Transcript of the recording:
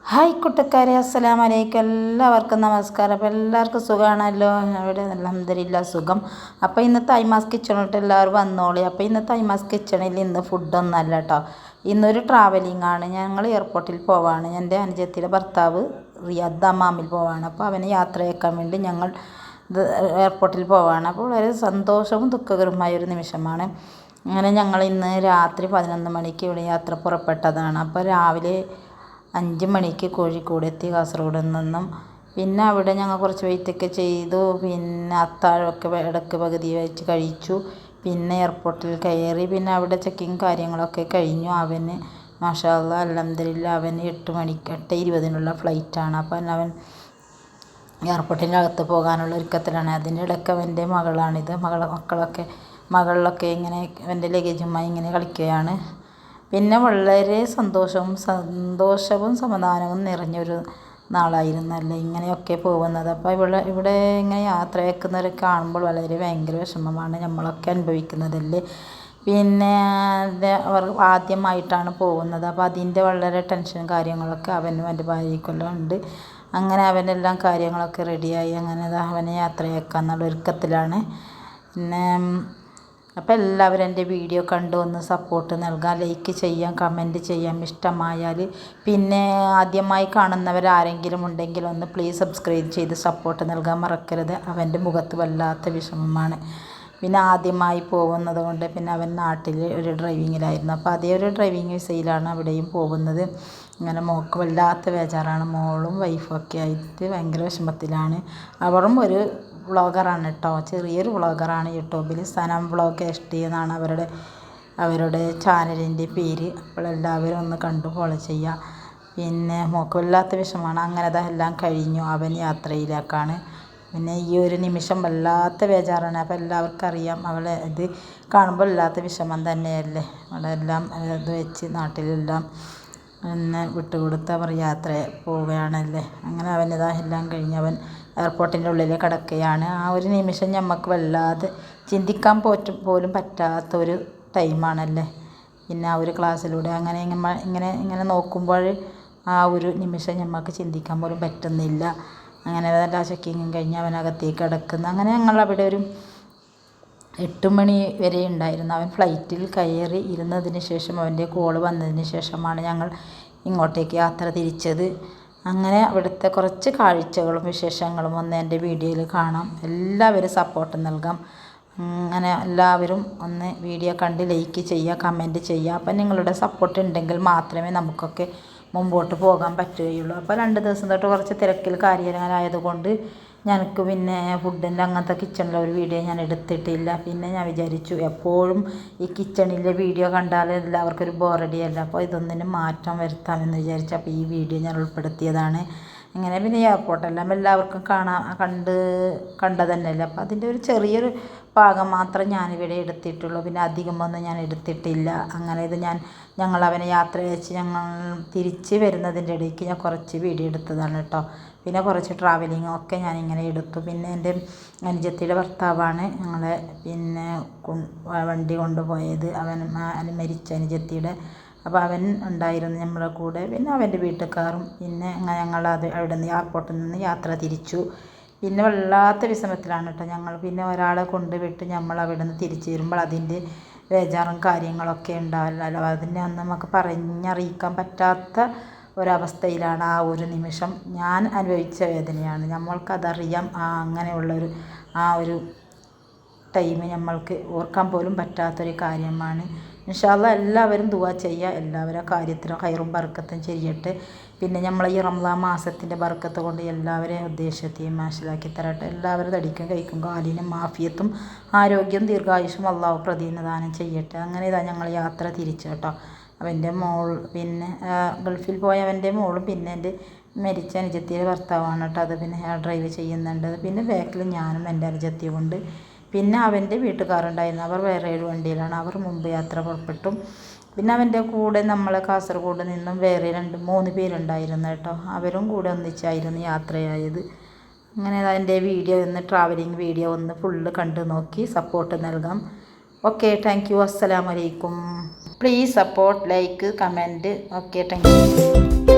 Hi കൂട്ടുകാരെ, അസ്സലാമു അലൈക്കും. എല്ലാവർക്കും നമസ്കാരം. അപ്പോൾ എല്ലാവർക്കും സുഖമാണല്ലോ? അവിടെ അൽഹംദുലില്ലാ സുഖം. അപ്പോൾ ഇന്നത്തെ ഐമാസ് കിച്ചണിട്ട് എല്ലാവരും വന്നോളി. അപ്പോൾ ഇന്നത്തെ ഐമാസ് കിച്ചണിൽ ഇന്ന് ഫുഡൊന്നല്ല കേട്ടോ, ഇന്നൊരു ട്രാവലിംഗ് ആണ്. ഞങ്ങൾ എയർപോർട്ടിൽ പോവാണ്. എൻ്റെ അനുജത്തിയുടെ ഭർത്താവ് റിയാദ് ദമാമിൽ പോവാണ്. അപ്പോൾ അവനെ യാത്രയാക്കാൻ വേണ്ടി ഞങ്ങൾ എയർപോർട്ടിൽ പോവാണ്. അപ്പോൾ വളരെ സന്തോഷവും ദുഃഖകരമായ ഒരു നിമിഷമാണ്. അങ്ങനെ ഞങ്ങൾ ഇന്ന് രാത്രി 11 മണിക്ക് ഇവിടെ യാത്ര പുറപ്പെട്ടതാണ്. അപ്പോൾ രാവിലെ 5 മണിക്ക് കോഴിക്കോട് എത്തി, കാസർഗോഡ് നിന്നും. പിന്നെ അവിടെ ഞങ്ങൾ കുറച്ച് വെയിറ്റൊക്കെ ചെയ്തു. പിന്നെ അത്താഴമൊക്കെ ഇടയ്ക്ക് പകുതി വെച്ച് കഴിച്ചു. പിന്നെ എയർപോർട്ടിൽ കയറി. പിന്നെ അവിടെ ചെക്കിങ് കാര്യങ്ങളൊക്കെ കഴിഞ്ഞു. അവന് മാഷാ അല്ലാഹ് അൽഹംദുലില്ലാ അവന് 8:20 ഫ്ലൈറ്റാണ്. അപ്പം അവൻ എയർപോർട്ടിൻ്റെ അകത്ത് പോകാനുള്ള ഒരുക്കത്തിലാണ്. അതിൻ്റെ ഇടയ്ക്ക് അവൻ്റെ മകളാണിത്. മകളിലൊക്കെ ഇങ്ങനെ അവൻ്റെ ലഗേജുമായി ഇങ്ങനെ കളിക്കുകയാണ്. പിന്നെ വളരെ സന്തോഷവും സമാധാനവും നിറഞ്ഞൊരു നാളായിരുന്നല്ലേ ഇങ്ങനെയൊക്കെ പോകുന്നത്. അപ്പോൾ ഇവിടെ ഇങ്ങനെ യാത്രയാക്കുന്നവരെ കാണുമ്പോൾ ഭയങ്കര വിഷമമാണ് നമ്മളൊക്കെ അനുഭവിക്കുന്നതല്ലേ. പിന്നെ അവർ ആദ്യമായിട്ടാണ് പോകുന്നത്. അപ്പോൾ അതിൻ്റെ വളരെ ടെൻഷനും കാര്യങ്ങളൊക്കെ അവനും എൻ്റെ ഭാര്യയ്ക്കെല്ലാം ഉണ്ട്. അങ്ങനെ അവനെല്ലാം കാര്യങ്ങളൊക്കെ റെഡിയായി. അങ്ങനെ അവനെ യാത്രയാക്കാന്നുള്ള ഒരുക്കത്തിലാണ്. പിന്നെ അപ്പോൾ എല്ലാവരും എൻ്റെ വീഡിയോ കണ്ടു ഒന്ന് സപ്പോർട്ട് നൽകാം, ലൈക്ക് ചെയ്യാം, കമൻറ്റ് ചെയ്യാം ഇഷ്ടമായാൽ. പിന്നെ ആദ്യമായി കാണുന്നവരാരെങ്കിലും ഉണ്ടെങ്കിൽ ഒന്ന് പ്ലീസ് സബ്സ്ക്രൈബ് ചെയ്ത് സപ്പോർട്ട് നൽകാൻ മറക്കരുത്. അവൻ്റെ മുഖത്ത് വല്ലാത്ത വിഷമമാണ്. പിന്നെ ആദ്യമായി പോകുന്നത് കൊണ്ട് പിന്നെ അവൻ നാട്ടിൽ ഒരു ഡ്രൈവിങ്ങിലായിരുന്നു. അപ്പോൾ അതേ ഒരു ഡ്രൈവിങ് വിസയിലാണ് അവിടെയും പോകുന്നത്. അങ്ങനെ മോൾക്ക് വല്ലാത്ത ബേജാറാണ്. മോളും വൈഫും ഒക്കെ ആയിട്ട് ഭയങ്കര വിഷമത്തിലാണ്. അവരും ഒരു വ്ളോഗറാണ് കേട്ടോ, ചെറിയൊരു വ്ളോഗറാണ്. യൂട്യൂബിൽ സനം വ്ളോഗ് HD എന്നാണ് അവരുടെ ചാനലിൻ്റെ പേര്. അപ്പോൾ എല്ലാവരും ഒന്ന് കണ്ടു ഫോളോ ചെയ്യുക. പിന്നെ മോൾക്ക് വല്ലാത്ത വിഷമമാണ്. അങ്ങനെ എല്ലാം കഴിഞ്ഞു. അവൻ യാത്രയിലേക്കാണ്. പിന്നെ ഈ ഒരു നിമിഷം വല്ലാത്ത ബേജാറാണ്. അപ്പോൾ എല്ലാവർക്കും അറിയാം, അവളെ ഇത് കാണുമ്പോൾ വല്ലാത്ത വിഷമം തന്നെയല്ലേ. അവളെല്ലാം ഇത് വെച്ച് നാട്ടിലെല്ലാം പിന്നെ വിട്ടുകൊടുത്ത് അവർ യാത്ര പോവുകയാണല്ലേ. അങ്ങനെ എല്ലാം കഴിഞ്ഞ് അവൻ എയർപോർട്ടിൻ്റെ ഉള്ളിൽ കിടക്കുകയാണ്. ആ ഒരു നിമിഷം നമുക്ക് വല്ലാതെ ചിന്തിക്കാൻ പോലും പറ്റാത്തൊരു ടൈമാണല്ലേ. പിന്നെ ആ ഒരു ക്ലാസ്സിലൂടെ ഇങ്ങനെ നോക്കുമ്പോൾ ആ ഒരു നിമിഷം നമുക്ക് ചിന്തിക്കാൻ പോലും പറ്റുന്നില്ല. അങ്ങനെ എല്ലാ ചെക്കിങ്ങും കഴിഞ്ഞ് അവനകത്തേക്ക് കിടക്കുന്നു. അങ്ങനെ ഞങ്ങൾ അവിടെ ഒരു 8 മണി വരെ ഉണ്ടായിരുന്നു. അവൻ ഫ്ലൈറ്റിൽ കയറി ഇരുന്നതിന് ശേഷം അവൻ്റെ കോൾ വന്നതിന് ശേഷമാണ് ഞങ്ങൾ ഇങ്ങോട്ടേക്ക് യാത്ര തിരിച്ചത്. അങ്ങനെ അവിടുത്തെ കുറച്ച് കാഴ്ചകളും വിശേഷങ്ങളും ഒന്ന് എൻ്റെ വീഡിയോയിൽ കാണാം. എല്ലാവരും സപ്പോർട്ട് നൽകാം. അങ്ങനെ എല്ലാവരും ഒന്ന് വീഡിയോ കണ്ട് ലൈക്ക് ചെയ്യുക, കമൻറ്റ് ചെയ്യുക. അപ്പം നിങ്ങളുടെ സപ്പോർട്ട് ഉണ്ടെങ്കിൽ മാത്രമേ നമുക്കൊക്കെ മുമ്പോട്ട് പോകാൻ പറ്റുകയുള്ളൂ. അപ്പോൾ 2 ദിവസം തൊട്ട് കുറച്ച് തിരക്കിൽ കാര്യങ്ങളായതുകൊണ്ട് ഞങ്ങൾക്ക് പിന്നെ ഫുഡിൻ്റെ അങ്ങനത്തെ കിച്ചണിലെ ഒരു വീഡിയോ ഞാൻ എടുത്തിട്ടില്ല. പിന്നെ ഞാൻ വിചാരിച്ചു എപ്പോഴും ഈ കിച്ചണിലെ വീഡിയോ കണ്ടാൽ എല്ലാവർക്കും ഒരു ബോറടിയല്ല. അപ്പോൾ ഇതൊന്നിനും മാറ്റം വരുത്താമെന്ന് വിചാരിച്ചു. അപ്പോൾ ഈ വീഡിയോ ഞാൻ ഉൾപ്പെടുത്തിയതാണ്. ഇങ്ങനെ പിന്നെ എയർപോർട്ടെല്ലാം എല്ലാവർക്കും കണ്ടത് തന്നെയല്ലേ. അപ്പോൾ അതിൻ്റെ ഒരു ചെറിയൊരു ഭാഗം മാത്രം ഞാനിവിടെ എടുത്തിട്ടുള്ളൂ. പിന്നെ അധികമൊന്നും ഞാൻ എടുത്തിട്ടില്ല. അങ്ങനെ ഇത് ഞങ്ങൾ അവനെ യാത്ര അയച്ച് ഞങ്ങൾ തിരിച്ച് വരുന്നതിൻ്റെ ഇടയ്ക്ക് ഞാൻ കുറച്ച് വീഡിയോ എടുത്തതാണ് കേട്ടോ. പിന്നെ കുറച്ച് ട്രാവലിംഗ് ഒക്കെ ഞാനിങ്ങനെ എടുത്തു. പിന്നെ എൻ്റെ അനുജത്തിയുടെ ഭർത്താവാണ് ഞങ്ങളെ പിന്നെ വണ്ടി കൊണ്ടുപോയത്. അവൻ മരിച്ച അനുജത്തിയുടെ. അപ്പോൾ അവൻ ഉണ്ടായിരുന്നു നമ്മളെ കൂടെ. പിന്നെ അവൻ്റെ വീട്ടുകാരും. പിന്നെ ഞങ്ങൾ അവിടെ നിന്ന് എയർപോർട്ടിൽ നിന്ന് യാത്ര തിരിച്ചു. പിന്നെ വല്ലാത്ത വിഷമത്തിലാണ് കേട്ടോ ഞങ്ങൾ. പിന്നെ ഒരാളെ കൊണ്ടുവിട്ട് നമ്മൾ അവിടെ നിന്ന് തിരിച്ചു വരുമ്പോൾ അതിൻ്റെ ബേജാറും കാര്യങ്ങളൊക്കെ ഉണ്ടാവില്ലല്ലോ. അതിനെ അന്ന് നമുക്ക് പറഞ്ഞറിയിക്കാൻ പറ്റാത്ത ഒരവസ്ഥയിലാണ് ആ ഒരു നിമിഷം. ഞാൻ അനുഭവിച്ച വേദനയാണ്, നമ്മൾക്കതറിയാം. അങ്ങനെയുള്ളൊരു ആ ഒരു ടൈം നമ്മൾക്ക് ഓർക്കാൻ പോലും പറ്റാത്തൊരു കാര്യമാണ്. ഇൻഷാ അല്ലാഹ് എല്ലാവരും ദുആ ചെയ്യുക. എല്ലാവരും കാര്യത്തിലും ഖൈറും ബർക്കത്തും ചെയ്യട്ടെ. പിന്നെ നമ്മൾ ഈ റമദാൻ മാസത്തിൻ്റെ ബർക്കത്ത് കൊണ്ട് എല്ലാവരെയും ഉദ്ദേശത്തെയും മനസ്സിലാക്കി തരട്ടെ. എല്ലാവരും തടിക്കും കൈക്കും കാലിനും ആഫിയത്തും ആരോഗ്യം ദീർഘായുഷും അള്ളാഹു പ്രദാനം ചെയ്യട്ടെ. അങ്ങനെ ഞങ്ങൾ യാത്ര തിരിച്ചു കേട്ടോ. അവൻ്റെ മോൾ പിന്നെ ഗൾഫിൽ പോയ അവൻ്റെ മോളും പിന്നെ എൻ്റെ മരിച്ച അനുജത്തിയുടെ ഭർത്താവാണ് കേട്ടോ. അത് പിന്നെ ഡ്രൈവ് ചെയ്യുന്നുണ്ട്. പിന്നെ ബാക്കിൽ ഞാനും എൻ്റെ അനുജത്തിയും ഉണ്ട്. പിന്നെ അവൻ്റെ വീട്ടുകാരുണ്ടായിരുന്നു. അവർ വേറെ ഒരു വണ്ടിയിലാണ്. അവർ മുമ്പ് യാത്ര പുറപ്പെട്ടു. പിന്നെ അവൻ്റെ കൂടെ നമ്മളെ കാസർഗോഡ് നിന്നും വേറെ 2-3 പേരുണ്ടായിരുന്നു കേട്ടോ. അവരും കൂടെ ഒന്നിച്ചായിരുന്നു യാത്രയായത്. അങ്ങനെ എൻ്റെ വീഡിയോ ട്രാവലിംഗ് വീഡിയോ ഫുള്ള് കണ്ടു നോക്കി സപ്പോർട്ട് നൽകാം. Okay, thank you. അസ്സലാമു അലൈക്കും. Please support, like, comment. Okay, thank you.